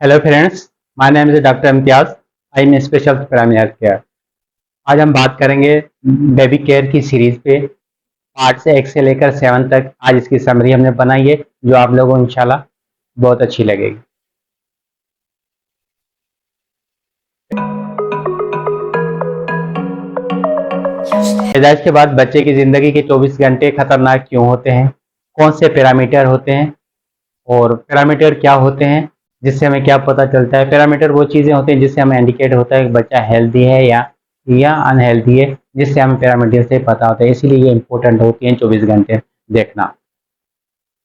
Hello friends, my name is doctor Imtiaz. I am special primary health care. आज हम बात करेंगे बेबी केयर की सीरीज पे। पार्ट से 1 से लेकर 7 तक आज इसकी समरी हमने बनाई है, जो आप लोगों को इंशाल्लाह बहुत अच्छी लगेगी। पैदाइश के बाद बच्चे की ज़िंदगी के 24 घंटे खतरनाक क्यों होते हैं, कौन से पैरामीटर होते हैं और पैरामीटर क्या होते हैं, जिससे हमें क्या पता चलता है। पैरामीटर वो चीज़ें होती हैं जिससे हमें इंडिकेट होता है कि बच्चा हेल्दी है या अनहेल्दी है, जिससे हमें पैरामीटर से पता होता है। इसीलिए ये इंपॉर्टेंट होती है 24 घंटे देखना।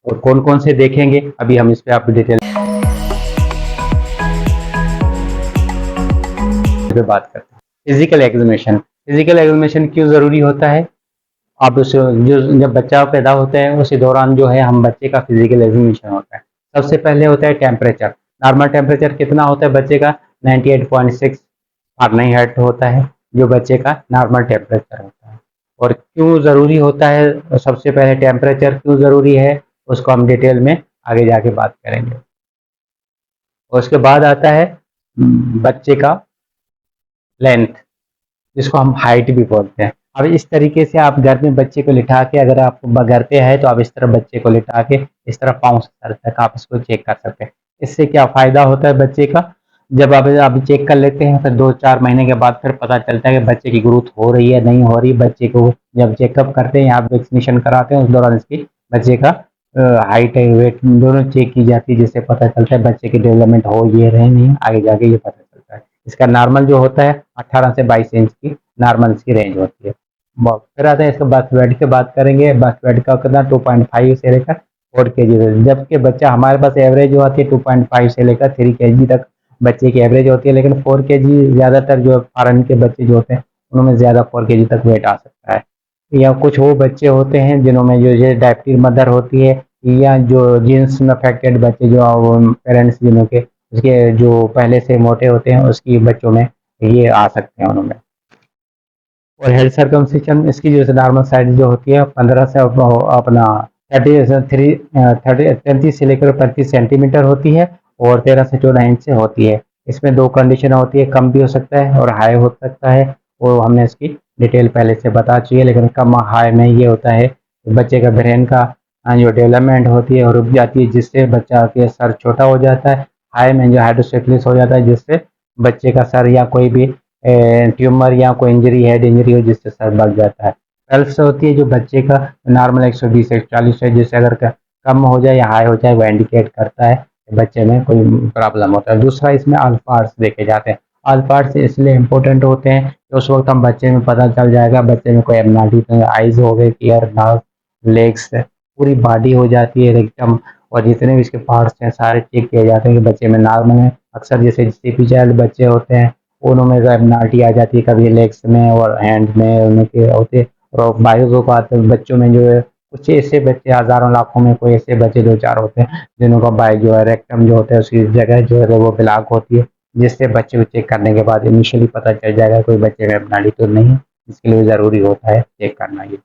और कौन कौन से देखेंगे अभी हम इस पे आप डिटेल पे बात करते हैं। फिजिकल एग्जामिनेशन, फिजिकल एग्जामिनेशन क्यों ज़रूरी होता है। आप उस जो जब बच्चा पैदा होता है उसी दौरान जो है हम बच्चे का फिजिकल एग्जामिनेशन होता है। सबसे पहले होता है टेम्परेचर। नॉर्मल टेम्परेचर कितना होता है बच्चे का? 98.6 फारेनहाइट होता है, जो बच्चे का नॉर्मल टेम्परेचर होता है। और क्यों ज़रूरी होता है, सबसे पहले टेम्परेचर क्यों ज़रूरी है उसको हम डिटेल में आगे जाके बात करेंगे। और उसके बाद आता है बच्चे का लेंथ, जिसको हम हाइट भी बोलते हैं। अब इस तरीके से आप घर में बच्चे को लिटा के, अगर आप घर पे है तो आप इस तरह बच्चे को लिटा के इस तरह पाँव से सर तक आप इसको चेक कर सकते हैं। इससे क्या फ़ायदा होता है बच्चे का, जब आप चेक कर लेते हैं फिर 2-4 महीने के बाद फिर पता चलता है कि बच्चे की ग्रोथ हो रही है नहीं हो रही। बच्चे को जब चेकअप करते हैं या वैक्सीनेशन कराते हैं उस दौरान इसकी बच्चे का हाइट वेट दोनों चेक की जाती है, जिससे पता चलता है बच्चे की डेवलपमेंट हो ये रहे नहीं, आगे जाके ये पता चलता है। इसका नॉर्मल जो होता है 18 से 22 इंच की नॉर्मल इसकी रेंज होती है। फिर आते हैं इसके बर्थ वेट की बात करेंगे। बर्थ वेट का कितना 2.5 से लेकर 4 kg, जबकि बच्चा हमारे पास एवरेज जो आती है 2.5 से लेकर 3 kg तक बच्चे की एवरेज होती है। लेकिन 4 kg ज़्यादातर जो फॉरेन के बच्चे जो होते हैं उनमें ज़्यादा 4 kg तक वेट आ सकता है। या कुछ वो बच्चे होते हैं जिन्होंने जो ये डायबिटिक मदर होती है, या जो जीन्स में अफेक्टेड बच्चे जो पेरेंट्स जिनों के उसके जो पहले से मोटे होते हैं उसकी बच्चों में ये आ सकते हैं उनमें। और हेड सर्कमसिशन इसकी जो नॉर्मल साइज जो होती है 15 से अपना 33 से लेकर 35 सेंटीमीटर होती है और 13 से 14 इंच से होती है। इसमें 2 कंडीशन होती है, कम भी हो सकता है और हाई हो सकता है। वो हमने इसकी डिटेल पहले से बता चुकी है। लेकिन कम हाई में ये होता है कि बच्चे का ब्रेन का जो डेवलपमेंट होती है और रुक जाती है, जिससे बच्चा के सर छोटा हो जाता है। हाई में जो हाइड्रोसेफलिस हो जाता है, जिससे बच्चे का सर या कोई भी ट्यूमर या कोई इंजरी हेड इंजरी हो जिससे सर बढ़ जाता है। पल्स होती है जो बच्चे का नॉर्मल 120 140 है, जिससे अगर कम हो जाए या हाई हो जाए वो इंडिकेट करता है कि बच्चे में कोई प्रॉब्लम होता है। दूसरा इसमें ऑल पार्ट्स देखे जाते हैं। ऑल पार्ट्स इसलिए इम्पोर्टेंट होते हैं कि उस वक्त हम बच्चे में पता चल जाएगा बच्चे में कोई एबनॉर्मलिटी, आइज हो गए, ईयर, नाक, लेग्स, पूरी बॉडी हो जाती है एकदम। और जितने भी इसके पार्ट्स हैं सारे चेक किए जाते हैं कि बच्चे में नॉर्मल है। अक्सर जैसे सीपी चाइल्ड बच्चे होते हैं उनमें एबनॉर्मलिटी आ जाती है, कभी लेग्स में और हैंड में उनके होते। और बायों को आते बच्चों में जो है कुछ ऐसे बच्चे हज़ारों लाखों में कोई ऐसे बच्चे 2-4 होते हैं जिन्हों का बाय जो है रेक्टम जो होता है उसकी जगह जो है वो ब्लॉक होती है, जिससे बच्चे को चेक करने के बाद इनिशियली पता चल जाएगा कोई बच्चे में एबनॉर्मलिटी तो नहीं है। इसके लिए ज़रूरी होता है चेक करना ये।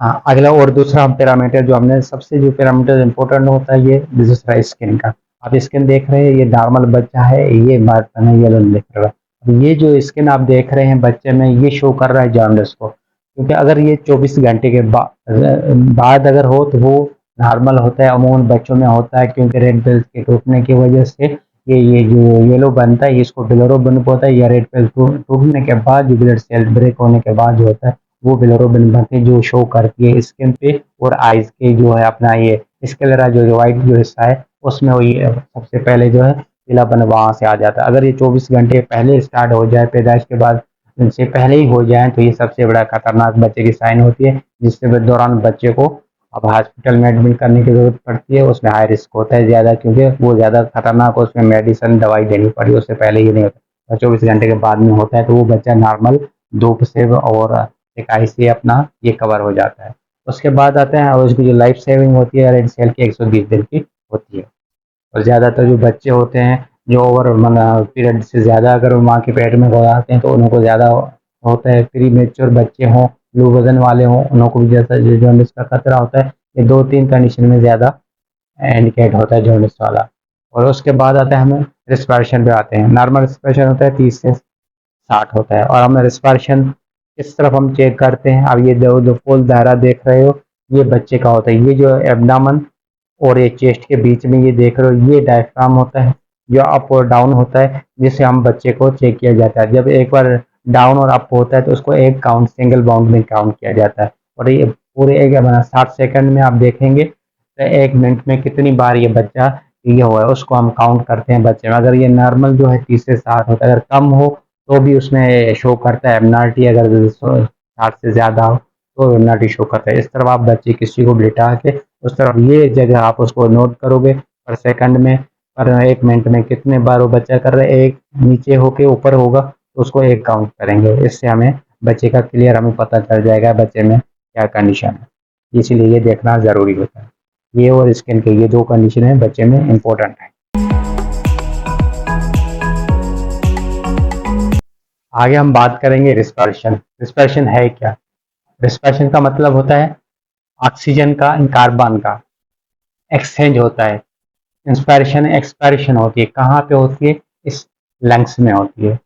हाँ, अगला और दूसरा पैरामीटर जो हमने सबसे जो पैरामीटर इम्पोर्टेंट होता है ये दूसरा स्किन का। आप स्किन देख रहे हैं, ये नॉर्मल बच्चा है, ये बात येलो दिख रहा है। अब ये जो स्किन आप देख रहे हैं बच्चे में ये शो कर रहा है जॉन्डिस को, क्योंकि अगर ये 24 घंटे के बाद अगर हो तो वो नॉर्मल होता है, अमूमन बच्चों में होता है, क्योंकि रेड सेल्स के टूटने की वजह से ये जो येलो बनता है इसको बिलोरुबिन होता है, या रेड सेल टूटने के बाद जो ब्लड सेल ब्रेक होने के बाद जो होता है वो बिलोरुबिन बनते जो शो करती है स्किन पे। और आइज के जो है अपना ये स्क्लेरा जो व्हाइट जो हिस्सा है उसमें वही सबसे पहले जो है पीलापन वहां से आ जाता है। अगर ये 24 घंटे पहले स्टार्ट हो जाए, पैदाइश के बाद से पहले ही हो जाए, तो ये सबसे बड़ा खतरनाक बच्चे की साइन होती है, जिसके दौरान बच्चे को अब हॉस्पिटल में एडमिट करने की जरूरत पड़ती है। उसमें हाई रिस्क होता है ज़्यादा, क्योंकि वो ज़्यादा खतरनाक, उसमें मेडिसिन दवाई देनी पड़ी, उससे पहले ही नहीं होता। 24 घंटे के बाद में होता है तो वो बच्चा नॉर्मल धूप से और सिकाई से अपना ये कवर हो जाता है। उसके बाद आते हैं और उसकी जो लाइफ सेविंग होती है रेड सेल की 120 दिन की होती है। और ज़्यादातर जो बच्चे होते हैं जो ओवर पीरियड से ज़्यादा अगर माँ के पेट में हो जाते हैं तो उनको ज़्यादा होता है। प्री मेच्योर बच्चे हों लो वजन वाले हों उन को भी जैसा जॉन्डिस का खतरा होता है। ये 2-3 कंडीशन में ज़्यादा इंडिकेट होता है जॉन्डिस वाला। और उसके बाद आता है हमें रिस्पायरेशन पे आते हैं। नॉर्मल रिस्पायरेशन होता है 30 से 60 होता है। और हमें रिस्पायरेशन किस तरफ हम चेक करते हैं, अब ये जो फुल दायरा देख रहे हो ये बच्चे का होता है। ये जो एब्डामन और ये चेस्ट के बीच में ये देख रहे हो ये डायफ्राम होता है जो अप और डाउन होता है, जिससे हम बच्चे को चेक किया जाता है। जब एक बार डाउन और अप होता है तो उसको एक काउंट सिंगल बाउंड में काउंट किया जाता है। और ये पूरे एक 60 सेकंड में आप देखेंगे तो 1 मिनट में कितनी बार ये बच्चा ये हुआ है उसको हम काउंट करते हैं बच्चे में। अगर ये नॉर्मल जो है 30 से 60 होता है, अगर कम हो तो भी उसमें शो करता है एबनॉर्मलिटी, अगर 60 से ज़्यादा हो तो एबनॉर्मलिटी शो करता है। इस तरह आप बच्चे किसी को बिठा के उस तरफ ये जगह आप उसको नोट करोगे पर सेकंड में, पर 1 मिनट में कितने बार वो बच्चा कर रहा है, एक नीचे होके ऊपर होगा तो उसको एक काउंट करेंगे। इससे हमें बच्चे का क्लियर हमें पता चल जाएगा बच्चे में क्या कंडीशन है। इसीलिए ये देखना ज़रूरी होता है। ये और स्किन के ये 2 कंडीशन है बच्चे में इम्पोर्टेंट है। आगे हम बात करेंगे रिस्पायरेशन। रिस्पायरेशन है क्या? रिस्पायरेशन का मतलब होता है ऑक्सीजन का कार्बन का एक्सचेंज होता है। इंस्पायरेशन एक्सपायरेशन होती है, कहाँ पे होती है? इस लंग्स में होती है।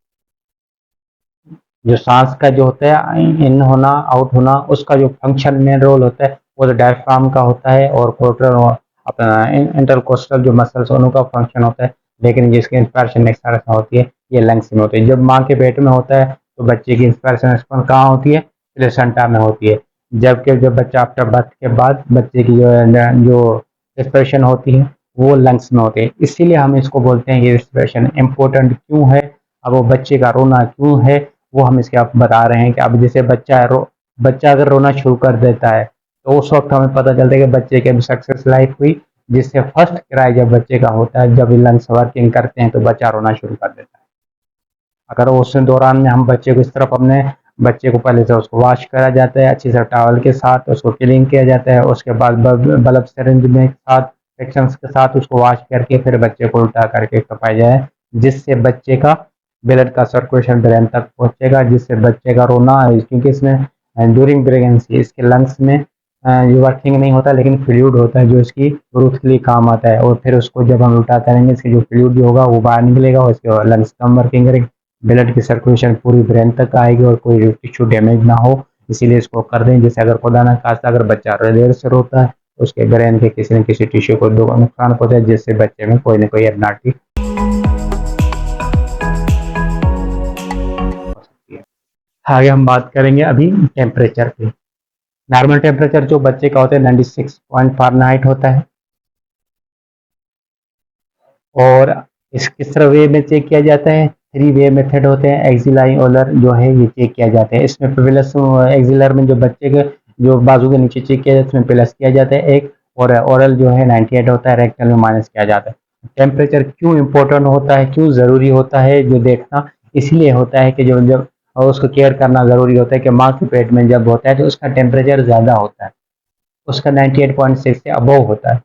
जो सांस का जो होता है इन होना आउट होना उसका जो फंक्शन मेन रोल होता है वो तो डायफ्राम का होता है और कोटल अपना इंटरकोस्टल जो मसल्स उनका फंक्शन होता है। लेकिन जिसकी इंस्पायरेशन एक्सपायरेशन होती है ये लंग्स में होती है। जब माँ के पेट में होता है तो बच्चे की इंस्पायरेशन एक्सपायरेशन कहाँ होती है? प्लेसेंटा में होती है। जबकि जब बच्चा आफ्टर बर्थ के बाद बच्चे की जो एक्सप्रेशन होती है वो लंग्स में होती है। इसीलिए हम इसको बोलते हैं कि रिस्पिरेशन इम्पोर्टेंट क्यों है। अब वो बच्चे का रोना क्यों है वो हम इसके आप बता रहे हैं कि अब जैसे बच्चा अगर रोना शुरू कर देता है तो उस वक्त हमें पता चलता है कि बच्चे की अभी सक्सेस लाइफ हुई। जिससे फर्स्ट क्राई जब बच्चे का होता है, जब लंग्स वर्किंग करते हैं तो बच्चा रोना शुरू कर देता है। अगर उस दौरान में हम बच्चे को इस तरफ अपने बच्चे को पहले से उसको वॉश करा जाता है अच्छी से टॉवल के साथ, उसको क्लीन किया जाता है। उसके बाद बल्ब सिरिंज में साथ सेक्शंस के साथ उसको वॉश करके फिर बच्चे को उल्टा करके खपाया जाए, जिससे बच्चे का ब्लड का सर्कुलेशन ब्रेन तक पहुंचेगा, जिससे बच्चे का रोना, क्योंकि इसमें ड्यूरिंग प्रेगनेंसी इसके लंग्स में ये वर्किंग नहीं होता लेकिन फ्लूइड होता है जो इसकी ग्रोथ के लिए काम आता है। और फिर उसको जब हम उल्टा करेंगे इसकी जो फ्लूइड जो होगा वो बाहर निकलेगा और इसके लंग्स कम वर्किंग करेंगे, ब्लड की सर्कुलेशन पूरी ब्रेन तक आएगी और कोई टिश्यू डैमेज ना हो। इसीलिए इसको कर दें। जैसे अगर खुदा ना खास्ता अगर बच्चा देर से रोता है तो उसके ब्रेन के किसी न किसी टिश्यू को नुकसान पहुंचा है, जिससे बच्चे में कोई ना कोई एबनॉर्मलिटी हो सकती है। आगे हम बात करेंगे अभी टेम्परेचर पे। नॉर्मल टेम्परेचर जो बच्चे का होता है 96 फ़ारेनहाइट होता है। और इस किस तरह वे में चेक किया जाता है? 3 वे मेथड होते हैं। एक्सिलाई ओलर जो है ये चेक किया जाता है। इसमें प्लस एक्सिलर में जो बच्चे के जो बाजू के नीचे चेक किया जाता है इसमें प्लस किया जाता है एक, और ओरल जो है 98 होता है, रेक्टल में माइनस किया जाता है। टेम्परेचर क्यों इम्पोर्टेंट होता है, क्यों ज़रूरी होता है जो देखना? इसलिए होता है कि जो जब और उसको केयर करना ज़रूरी होता है कि माँ के पेट में जब होता है तो उसका टेम्परेचर ज़्यादा होता है, उसका 98.6 से अबव होता है।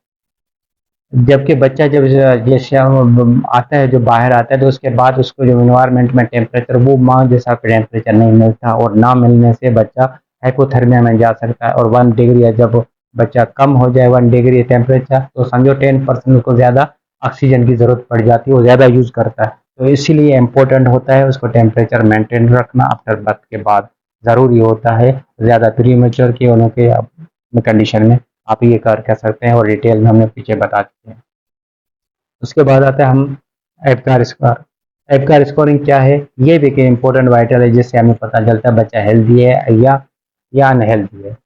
जबकि बच्चा जब जैसे आता है, जो बाहर आता है तो उसके बाद उसको जो इन्वायरमेंट में टेम्परेचर वो माँ जैसा टेम्परेचर नहीं मिलता, और ना मिलने से बच्चा हाइपोथर्मिया में जा सकता है। और 1 डिग्री जब बच्चा कम हो जाए 1 डिग्री टेम्परेचर तो समझो 10% को ज़्यादा ऑक्सीजन की ज़रूरत पड़ जाती है, वो ज़्यादा यूज़ करता है। तो इसीलिए इम्पोर्टेंट होता है उसको टेम्परेचर मेंटेन रखना आफ्टर बर्थ के बाद ज़रूरी होता है। ज़्यादा प्री मेच्योर की उनके कंडीशन में आप ये कर सकते हैं और डिटेल में हमने पीछे बता चुके हैं। उसके बाद आता है हम एपकार स्कोर। एपकार स्कोरिंग क्या है? ये भी एक इम्पोर्टेंट वाइटल है जिससे हमें पता चलता है बच्चा हेल्दी है या अनहेल्दी है।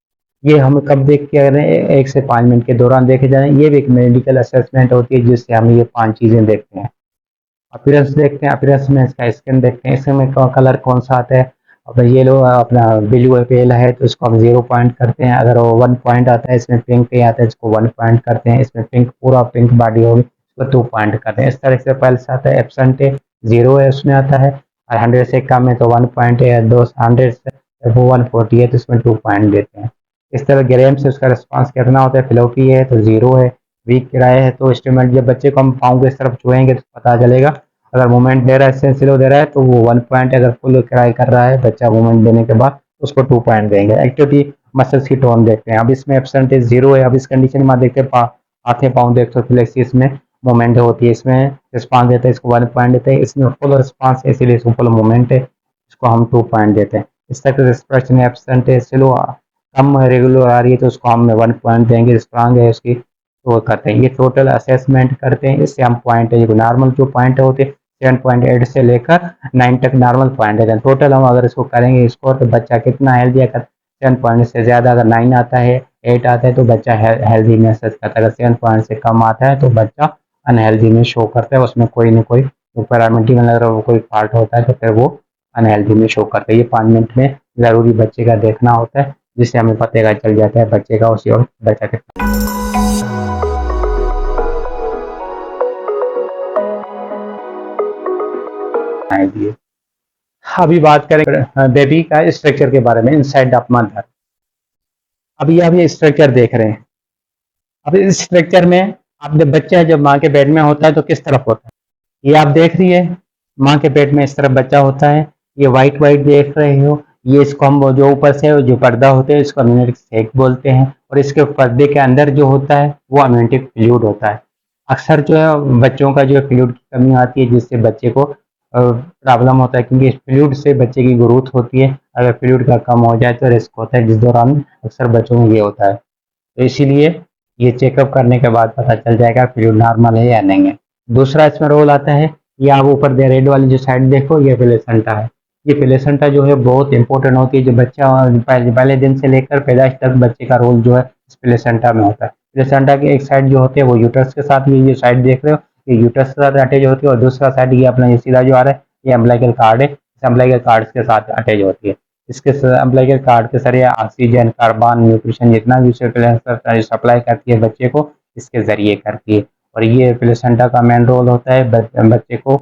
ये हम कब देख के रहे हैं? 1 से 5 मिनट के दौरान देखे जा रहे हैं। ये भी एक मेडिकल असेसमेंट होती है जिससे हम ये 5 चीज़ें देखते हैं। अपीयरेंस देखते हैं, अपीयरेंस में इसका स्किन देखते हैं, इसमें कलर कौन सा आता है। अब ये लो अपना ब्लू पेल है तो इसको हम 0 पॉइंट करते हैं। अगर वो 1 पॉइंट आता है, इसमें पिंक ही आता है, इसको 1 पॉइंट करते हैं। इसमें पिंक पूरा पिंक बॉडी होगी इसको 2 पॉइंट करते हैं। इस तरह से पहले से आता है एब्सेंट है 0 है उसमें आता है, और 100 से कम है तो 1 पॉइंट है, 200 से वो 140 है तो इसमें 2 पॉइंट देते हैं। इस तरह ग्राम से उसका रिस्पॉन्स कितना होता है? फ्लोपी है तो 0 है, वीक किराए है तो एस्टिमेट। जब बच्चे को हम पाँव की इस तरफ छुएंगे तो पता चलेगा। अगर मूवमेंट दे रहा है, स्लो दे रहा है तो वो 1 पॉइंट, अगर फुल क्राई कर रहा है बच्चा मूवमेंट देने के बाद उसको 2 पॉइंट देंगे। एक्टिविटी मसल्स की टोन देखते हैं, अब इसमें एब्सेंट 0 है। अब इस कंडीशन में देखते हैं हाथे पाँव देखते हो, इसमें मूवमेंट होती है, इसमें रिस्पॉन्स देते हैं, इसको 1 पॉइंट देते हैं। इसमें फुल रिस्पॉन्स है इसीलिए इसको फुल मूवमेंट है, इसको हम 2 पॉइंट देते हैं। इस तरह से एक्सप्रेशन एब्सेंट है, स्लो कम रेगुलर आ रही है तो उसको हम 1 पॉइंट देंगे। स्ट्रांग है उसकी तो वो करते हैं। ये टोटल असेसमेंट करते हैं, इससे हम पॉइंट है, नॉर्मल जो पॉइंट होते हैं 7.8 से लेकर 9 तक नॉर्मल पॉइंट है। टोटल हम अगर इसको करेंगे स्कोर तो बच्चा कितना हेल्दी है, अगर 7 पॉइंट से ज़्यादा अगर 9 आता है 8 आता है तो बच्चा हेल्दी मैसेज करता है। अगर 7 पॉइंट से कम आता है तो बच्चा अनहेल्दी में शो करता है, उसमें कोई ना कोई पैरामीटर में अगर वो कोई फॉल्ट होता है तो फिर वो अनहेल्दी में शो करता है। ये 5 मिनट में ज़रूरी बच्चे का देखना होता है, जिससे हमें पता चल जाता है बच्चे का उसी वक्त बच्चा कितना। अभी बात करें बेबी का स्ट्रक्चर के बारे में इनसाइड ऑफ मदर। अभी आप ये स्ट्रक्चर देख रहे हैं। अब इस स्ट्रक्चर में आप जब बच्चा जब माँ के पेट में होता है तो किस तरफ होता है, ये आप देख रही है माँ के पेट में इस तरफ बच्चा होता है। ये वाइट वाइट देख रहे हो, ये इसको हम जो ऊपर से जो पर्दा होते हैं इसको अम्यूनिटिक सेक बोलते हैं, और इसके पर्दे के अंदर जो होता है वो अम्यूनिटिक फ्लूइड होता है। अक्सर जो है बच्चों का जो फ्लूइड की कमी आती है जिससे बच्चे को प्रॉब्लम होता है, क्योंकि फ्लूइड से बच्चे की ग्रोथ होती है। अगर फ्लूइड का कम हो जाए तो रिस्क होता है, जिस दौरान अक्सर बच्चों में ये होता है। तो इसीलिए ये चेकअप करने के बाद पता चल जाएगा फ्लूइड नॉर्मल है या नहीं है। दूसरा इसमें रोल आता है, ये आप ऊपर दे रेड वाली जो साइड देखो ये प्लेसेंटा है। ये प्लेसेंटा जो है बहुत इंपॉर्टेंट होती है, जो बच्चा पहले दिन से लेकर पैदाइश तक बच्चे का रोल जो है इस प्लेसेंटा में होता है। प्लेसेंटा की एक साइड जो होती है वो यूट्रस के साथ, ये साइड देख रहे हो ये यूट्रस के साथ अटैच होती है, और दूसरा साइड ये अपना ये सीधा जो आ रहा है ये अम्बिलिकल कार्ड है, इस अम्बिलिकल कार्ड के साथ अटैच होती है। इसके अम्बिलिकल कार्ड के जरिए ऑक्सीजन, कार्बन, न्यूट्रिशन जितना भी सप्लाई करती है बच्चे को इसके जरिए करती है। और ये प्लेसेंटा का मेन रोल होता है बच्चे को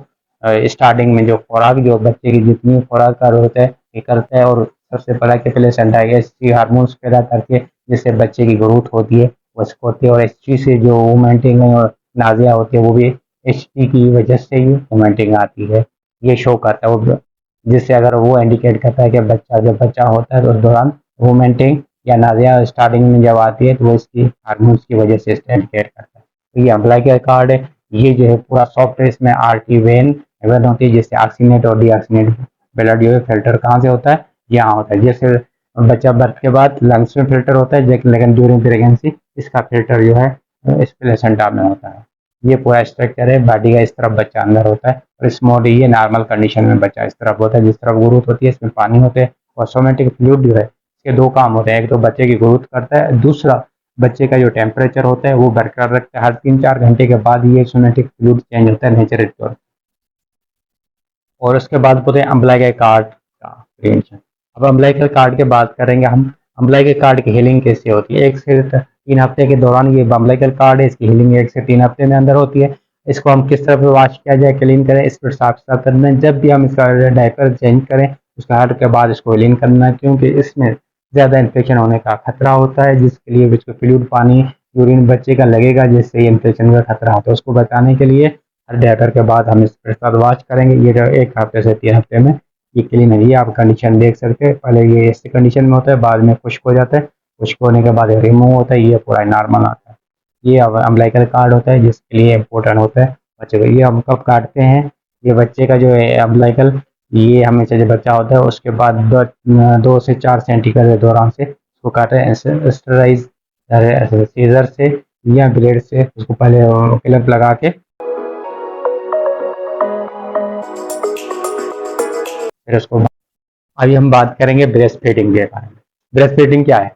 स्टार्टिंग में जो खुराक जो बच्चे की जितनी खुराक का होता है ये करता है, और सबसे बड़ा कि प्लेसेंटा ऐसी हार्मोन्स पैदा करती है जिससे बच्चे की ग्रोथ होती है वो होती है। और एच से जो वोमेंटिंग और नाजिया होती है वो भी एच की वजह से ही वोमेंटिंग आती है, ये शो करता है वो, जिससे अगर वो इंडिकेट करता है कि बच्चा जब बच्चा होता है तो उस दौरान वोमेंटिंग या नाजिया स्टार्टिंग में जब आती है तो वो इसकी हार्मोन्स की वजह से इंडिकेट करता है। तो ये अम्बिलिकल कार्ड है, ये जो है पूरा सॉफ्ट है, इसमें आर्टरी वेन होती है जिससे ऑक्सीनेट और डीऑक्सीनेट ब्लड जो है फिल्टर कहाँ से होता है, यहाँ होता है। जैसे बच्चा बर्थ के बाद लंग्स में फिल्टर होता है, लेकिन ड्यूरिंग प्रेगनेंसी इसका फिल्टर जो है इस प्लेसेंटा में होता है। ये पूरा स्ट्रक्चर है, बॉडी का इस तरफ बच्चा अंदर होता है, और इस मोड ये नॉर्मल कंडीशन में बच्चा इस तरफ होता है, जिस तरफ ग्रोथ होती है इसमें पानी होते हैं। और सोमेटिक फ्लूइड जो है इसके दो काम होते हैं, एक तो बच्चे की ग्रोथ करता है, दूसरा बच्चे का जो टेम्परेचर होता है वो बरकरार रखता है। हर 3-4 घंटे के बाद ये सोमेटिक फ्लूइड चेंज होता है नेचुरल तौर। और उसके बाद बोलते हैं अम्बिलिकल कार्ड का प्रिवेंशन। अब अम्बिलिकल कार्ड की बात करेंगे हम, अम्बिलिकल कार्ड की हीलिंग कैसे होती है। 1 से 3 हफ्ते के दौरान ये अम्बिलिकल कार्ड है, इसकी हीलिंग 1 से 3 हफ्ते में अंदर होती है। इसको हम किस तरह से वॉश किया जाए, क्लीन करें, इस पर साफ साफ करना है। जब भी हम इसका डायपर चेंज करें उसका हट के बाद इसको हीलिंग करना है, क्योंकि इसमें ज़्यादा इन्फेक्शन होने का खतरा होता है, जिसके लिए बच्चे को फ्लूइड पानी यूरिन बच्चे का लगेगा जिससे इन्फेक्शन का खतरा होता है। उसको बचाने के लिए हर डायपर के बाद हम इसके साथ वॉश करेंगे। ये जो 1 हफ्ते से 3 हफ्ते में ये क्लीन है। ये आप कंडीशन देख सकते हैं, पहले ये ऐसी कंडीशन में होता है, बाद में खुश्क हो जाता है, खुश्क होने के बाद रिमूव होता है, ये पूरा नॉर्मल आता है। ये अम्बिलिकल कार्ड होता है जिसके लिए इम्पोर्टेंट होता है बच्चे को। ये हम कब काटते हैं, ये बच्चे का जो है अम्बिलिकल, ये हमेशा जब बच्चा होता है उसके बाद 2 से 4 सेंटीमीटर के दौरान से उसको काटे हैं स्टेराइज सीजर से या ब्लेड से, उसको पहले क्लिप लगा के फिर उसको। अभी हम बात करेंगे ब्रेस्ट फीडिंग के बारे में। ब्रेस्ट फीडिंग क्या है?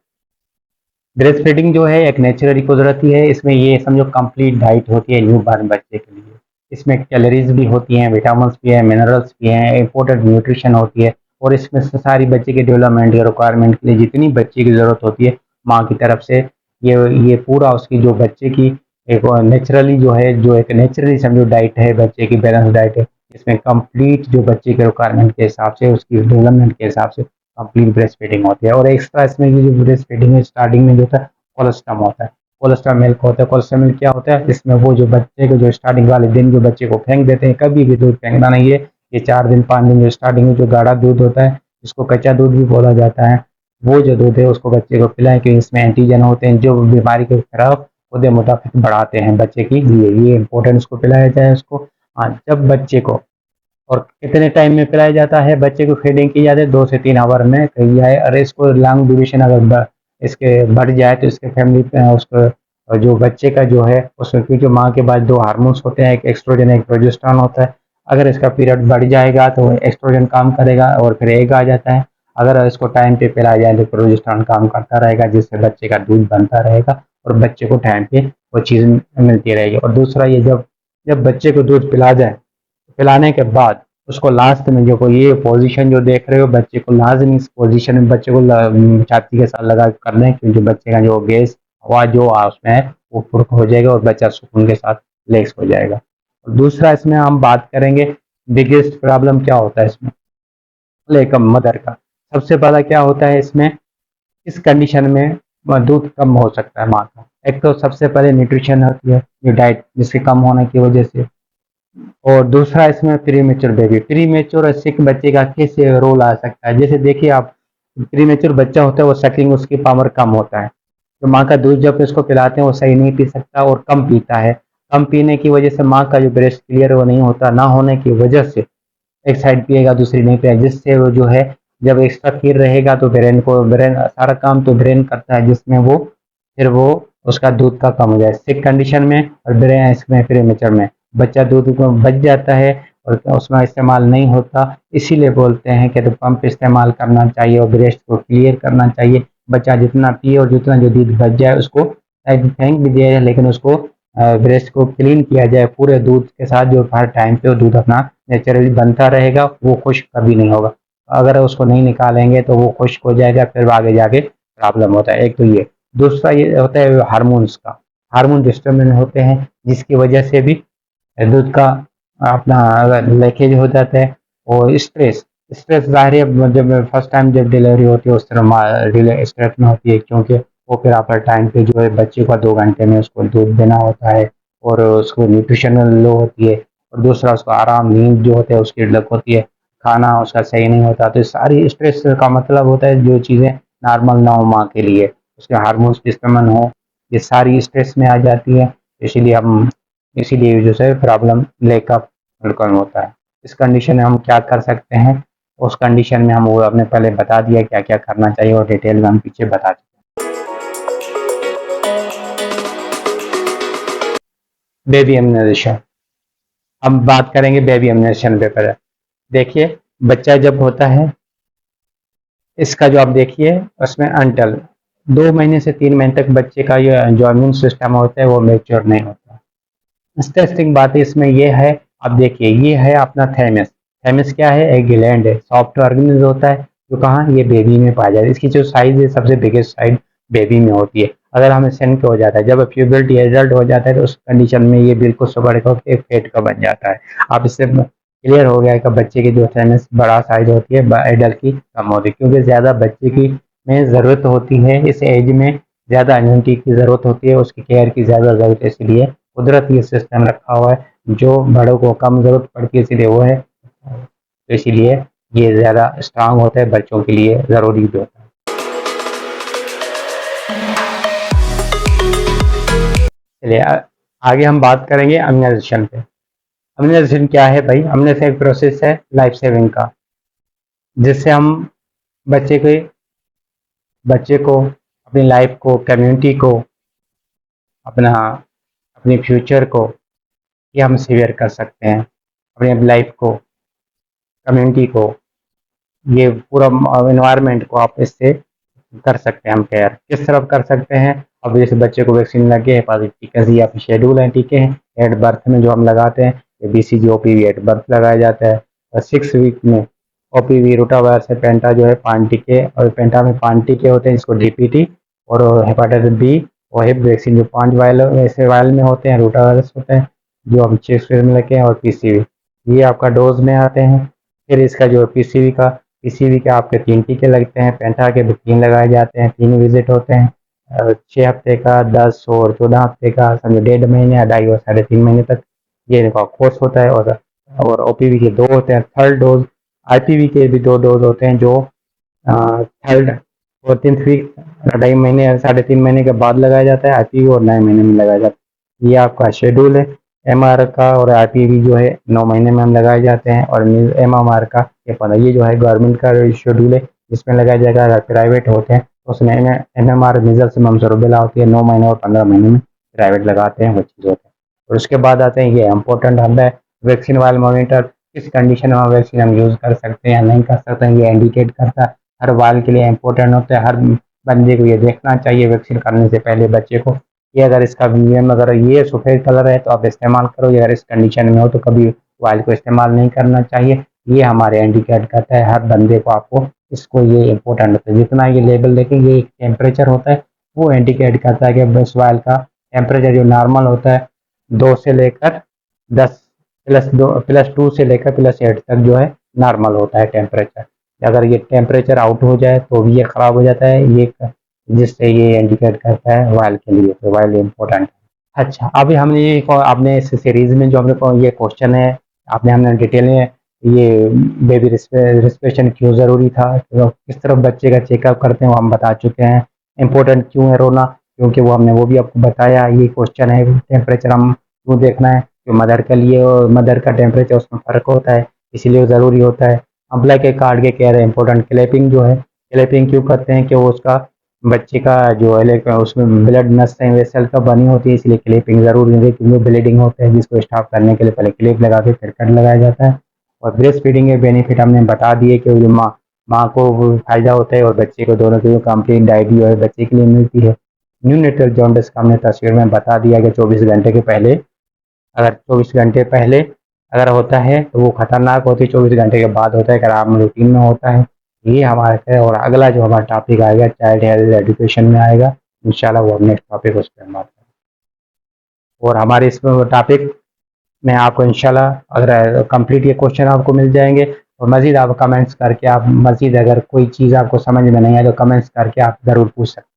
ब्रेस्ट फीडिंग जो है एक नेचुरली कुदरती है, इसमें ये समझो कंप्लीट डाइट होती है न्यू बॉर्न बच्चे के लिए। इसमें कैलोरीज भी होती हैं, विटामिन्स भी हैं, मिनरल्स भी हैं, इंपॉर्टेंट न्यूट्रिशन होती है। और इसमें से सारी बच्चे के डेवलपमेंट के रिक्वायरमेंट के लिए जितनी बच्चे की ज़रूरत होती है माँ की तरफ से, ये पूरा उसकी जो बच्चे की एक नेचुरली जो है, जो एक नेचुरली समझो डाइट है बच्चे की, बैलेंस डाइट है। इसमें कंप्लीट जो बच्चे के रिक्वायरमेंट के हिसाब से, उसकी डेवलपमेंट के हिसाब से कंप्लीट ब्रेस्ट फीडिंग होती है। और एक्स्ट्रा इसमें ये जो ब्रेस्ट फीडिंग है स्टार्टिंग में जो होता है कोलेस्ट्रॉम होता है, कोलेस्ट्रॉम मिल्क होता है। कोलेस्ट्रॉम मिल्क क्या होता है, इसमें वो जो बच्चे को जो स्टार्टिंग वाले दिन जो बच्चे को फेंक देते हैं, कभी भी दूध फेंकना नहीं है। ये 4 दिन 5 दिन जो स्टार्टिंग में जो गाढ़ा दूध होता है जिसको कच्चा दूध भी बोला जाता है, वो जो दूध है उसको बच्चे को पिलाएं, क्योंकि इसमें एंटीजन होते हैं जो बीमारी के खिलाफ खुद मुताबिक बढ़ाते हैं बच्चे की लिए। ये इंपॉर्टेंट उसको पिलाया जाए उसको। हाँ, जब बच्चे को और कितने टाइम में पिलाया जाता है, बच्चे को फीडिंग की जाती है 2 से 3 आवर में कही जाए। और इसको लॉन्ग ड्यूरेशन अगर इसके बढ़ जाए तो इसके फैमिली उसको और जो बच्चे का जो है उसमें, क्योंकि माँ के बाद 2 हार्मोन्स होते हैं, एक एक्स्ट्रोजन एक प्रोजेस्टेरॉन होता है। अगर इसका पीरियड बढ़ जाएगा तो एक्स्ट्रोजन काम करेगा और फिर एग आ जाता है। अगर इसको टाइम पे पिलाया जाए तो प्रोजेस्टेरॉन काम करता रहेगा, जिससे बच्चे का दूध बनता रहेगा और बच्चे को टाइम पे वो चीज़ मिलती रहेगी। और दूसरा ये, जब जब बच्चे को दूध पिला जाए, पिलाने के बाद उसको लास्ट में जो कोई ये पोजीशन जो देख रहे हो, बच्चे को लाजमी इस पोजीशन में बच्चे को छाती के साथ लगा कर दें, क्योंकि बच्चे का जो गैस हवा जो उसमें है वो फुर्क हो जाएगा और बच्चा सुकून के साथ रिलैक्स हो जाएगा। और दूसरा इसमें हम बात करेंगे बिगेस्ट प्रॉब्लम क्या होता है इसमें लेकर मदर का। सबसे पहला क्या होता है इसमें, इस कंडीशन में दूध कम हो सकता है माँ का। एक तो सबसे पहले न्यूट्रिशन होती है, जो डाइट जिसके कम होने की वजह से। और दूसरा इसमें pre mature baby, pre mature और सिक बच्चे का कैसे रोल आ सकता है। जैसे देखिए आप, प्री मेच्योर बच्चा होता है वो सकिंग उसकी पावर कम होता है, तो माँ का दूध जब इसको पिलाते हैं वो सही नहीं पी सकता और कम पीता है। कम पीने की वजह से माँ का जो ब्रेस्ट क्लियर वो नहीं होता, ना होने की वजह से एक साइड पिएगा दूसरी नहीं पिएगा, जिससे वो जो है जब एक्स्ट्रा खीर रहेगा तो ब्रेन सारा काम तो ब्रेन करता है, जिसमें वो फिर वो उसका दूध का कम हो जाए सिक कंडीशन में। और ब्रेन इसमें प्रीमेचर में बच्चा दूध को बच जाता है और उसमें इस्तेमाल नहीं होता। इसीलिए बोलते हैं कि तो पंप इस्तेमाल करना चाहिए और ब्रेस्ट को क्लियर करना चाहिए। बच्चा जितना पिए और जितना जो दूध बच जाए उसको फेंक भी दिया जाए, लेकिन उसको ब्रेस्ट को क्लीन किया जाए पूरे दूध के साथ, जो हर टाइम पे वो दूध अपना नेचुरली बनता रहेगा, वो खुश्क कभी नहीं होगा। अगर उसको नहीं निकालेंगे तो वो खुश्क हो जाएगा, फिर आगे जाके प्रॉब्लम होता है। एक तो ये, दूसरा ये होता है हार्मोन्स का, हार्मोन डिस्टर्बेंस होते हैं जिसकी वजह से भी दूध का अपना लीकेज हो जाता है। और स्ट्रेस, स्ट्रेस जाहिर है जब फर्स्ट टाइम जब डिलीवरी होती है उस तरह स्ट्रेस में होती है, क्योंकि वो फिर आपका टाइम पे जो है बच्चे को 2 घंटे में उसको दूध देना होता है और उसको न्यूट्रिशनल लो होती है। और दूसरा उसको आराम नींद जो होता है उसकी लग होती है, खाना उसका सही नहीं होता। तो सारी स्ट्रेस का मतलब होता है जो चीज़ें नॉर्मल ना हो माँ के लिए, उसके हार्मोन्स डिस्टर्बन हो, ये सारी स्ट्रेस में आ जाती है। इसीलिए जो है प्रॉब्लम लेकअप बिल्कुल होता है। इस कंडीशन में हम क्या कर सकते हैं, उस कंडीशन में हम वो आपने पहले बता दिया क्या क्या करना चाहिए और डिटेल में हम पीछे बता चुके हैं। बेबी इम्यूनाइजेशन, हम बात करेंगे बेबी इम्यूनाइजेशन पे पहले। देखिए बच्चा जब होता है इसका जो आप देखिए उसमें अंटल 2 महीने से 3 महीने तक बच्चे का ये जो इम्यून सिस्टम होता है वो मेच्योर नहीं होता। इंटरेस्टिंग बात इसमें ये है, आप देखिए ये है अपना थैमस। थैमस क्या है, एक ग्लैंड है, सॉफ्ट ऑर्गेनिज्म होता है जो कहाँ, ये बेबी में पाया जाता है। इसकी जो साइज है सबसे बिगेस्ट साइज बेबी में होती है। अगर हमें सन पे हो जाता है, जब प्यूबर्टी एडल्ट हो जाता है तो उस कंडीशन में ये बिल्कुल सुपर एक फेट का बन जाता है। आप इससे क्लियर हो गया कि बच्चे की जो थैमस बड़ा साइज होती है एडल्ट की कम होती है, क्योंकि ज़्यादा बच्चे की में ज़रूरत होती है इस एज में, ज़्यादा इम्यूनिटी की ज़रूरत होती है, उसकी केयर की ज़्यादा ज़रूरत है। इसलिए कुदरत ये सिस्टम रखा हुआ है, जो बड़ों को कम ज़रूरत पड़ती है इसलिए वो है, तो इसीलिए ये ज़्यादा स्ट्रांग होता है, बच्चों के लिए ज़रूरी भी होता है। चलिए आगे हम बात करेंगे इम्यूनाइजेशन पे। इम्यूनाइजेशन क्या है भाई, इम्यूनाइजेशन एक प्रोसेस है लाइफ सेविंग का, जिससे हम बच्चे के बच्चे को, अपनी लाइफ को, कम्युनिटी को, अपना अपनी फ्यूचर को ये हम सेवियर कर सकते हैं। अपनी लाइफ को, कम्युनिटी को, ये पूरा इन्वायरमेंट को आप इससे कर सकते हैं हम केयर। किस तरफ कर सकते हैं, अब जैसे बच्चे को वैक्सीन लगे, हेपाटाइटिस टीका ये आप शेड्यूल हैं टीके हैं एट बर्थ में जो हम लगाते हैं, ये BCG OPV एट बर्थ लगाया जाता है। और 6 वीक में OPV रोटावायरस से पेंटा जो है 5 टीके, और पेंटा में 5 टीके होते हैं जिसको DPT, और हेपाटाइटिस B और हिप वैक्सीन जो 5 वायल ऐसे वायल में होते हैं, रोटावायरस होते हैं जो हम 6 में लगे हैं, और PCV ये आपका डोज में आते हैं। फिर इसका जो PCV के आपके 3 टीके लगते हैं, पेंटा के भी 3 लगाए जाते हैं, 3 विजिट होते हैं, 6 हफ्ते का, 10 और 14 हफ्ते का, समझो 1.5 महीने या 2.5 और 3.5 महीने तक ये इनका कोर्स होता है। और OPV के 2 होते हैं। थर्ड डोज IPV के भी 2 डोज होते हैं जो थर्ड 14th वीक 2.5 महीने 3.5 महीने के बाद लगाया जाता है IPV, और 9 महीने में लगाया जाता है। ये आपका शेड्यूल है। MR का और IPV जो है 9 महीने में हम लगाए जाते हैं, और MMR का ये जो है गवर्नमेंट का शेड्यूल है, इसमें लगाया जाएगा। अगर प्राइवेट होते हैं तो उसमें MMR मीजल्स मम्स रूबेला होती है 9 महीने और 15 महीने में प्राइवेट लगाते हैं, वो चीज़ होते हैं। और उसके बाद आते हैं, ये इम्पोर्टेंट हब है, वैक्सीन वाइल मॉनिटर। किस कंडीशन में वैक्सीन हम यूज़ कर सकते हैं या नहीं कर सकते हैं, ये इंडिकेट करता है। हर वाल के लिए इम्पोर्टेंट होता है। हर बंदे को ये देखना चाहिए वैक्सीन करने से पहले बच्चे को, ये अगर इसका वीएम अगर ये सफ़ेद कलर है तो आप इस्तेमाल करो, अगर इस कंडीशन में हो तो कभी वाइल को इस्तेमाल नहीं करना चाहिए। ये हमारे इंडिकेट करता है हर बंदे को, आपको इसको ये इम्पोर्टेंट होता है। जितना ये लेबल देखेंगे, एक टेम्परेचर होता है, वो इंडिकेट करता है कि बस वाइल का टेम्परेचर जो नॉर्मल होता है 2 से लेकर 10 +2 से लेकर +8 तक जो है नॉर्मल होता है टेम्परेचर। अगर ये टेम्परेचर आउट हो जाए तो भी ये ख़राब हो जाता है, ये जिससे ये इंडिकेट करता है वाइल के लिए, तो वाइल इम्पोर्टेंट है। अच्छा, अभी हमने ये आपने इस सीरीज़ में जो हमने ये क्वेश्चन है, हमने डिटेल में ये बेबी रिस्पिरेशन क्यों ज़रूरी था, तो किस तरफ बच्चे का चेकअप करते हैं वो हम बता चुके हैं। इम्पोर्टेंट क्यों है रोना, क्योंकि वो हमने वो भी आपको बताया। ये क्वेश्चन है, टेम्परेचर हम क्यों देखना है, जो मदर के लिए और मदर का टेम्परेचर उसमें फ़र्क होता है, इसीलिए वो ज़रूरी होता है। अम्प्लाई के कार्ड के कह रहे हैं इंपॉर्टेंट क्लैपिंग जो है, क्लैपिंग क्यों करते हैं कि वो उसका बच्चे का जो है उसमें ब्लड नस वेसल का बनी होती है, इसलिए क्लैपिंग ज़रूरी है, क्योंकि ब्लीडिंग होता है जिसको स्टॉप करने के लिए पहले क्लिप लगा के फिर कट लगाया जाता है। और ब्रेस्ट फीडिंग के बेनिफिट हमने बता दिए कि जो माँ को फायदा होता है और बच्चे को, दोनों को कंप्लीट डाइट जो है बच्चे के लिए मिलती है। न्यूनेटल जॉन्डिस का हमने तस्वीर में बता दिया कि 24 घंटे के पहले, अगर 24 घंटे पहले अगर होता है तो वो खतरनाक होती है, 24 घंटे के बाद होता है अगर आप रूटीन में होता है। ये हमारा है। और अगला जो हमारा टॉपिक आएगा चाइल्ड हेल्थ एजुकेशन में आएगा इंशाल्लाह, वो नेक्स्ट टॉपिक उस पर हम बात करेंगे। और हमारे इस टॉपिक में आपको इंशाल्लाह अगर कंप्लीट ये क्वेश्चन आपको मिल जाएंगे, और मज़ीद आप कमेंट्स करके, आप मज़ीद अगर कोई चीज़ आपको समझ में नहीं आए तो कमेंट्स करके आप ज़रूर पूछ सकते हैं।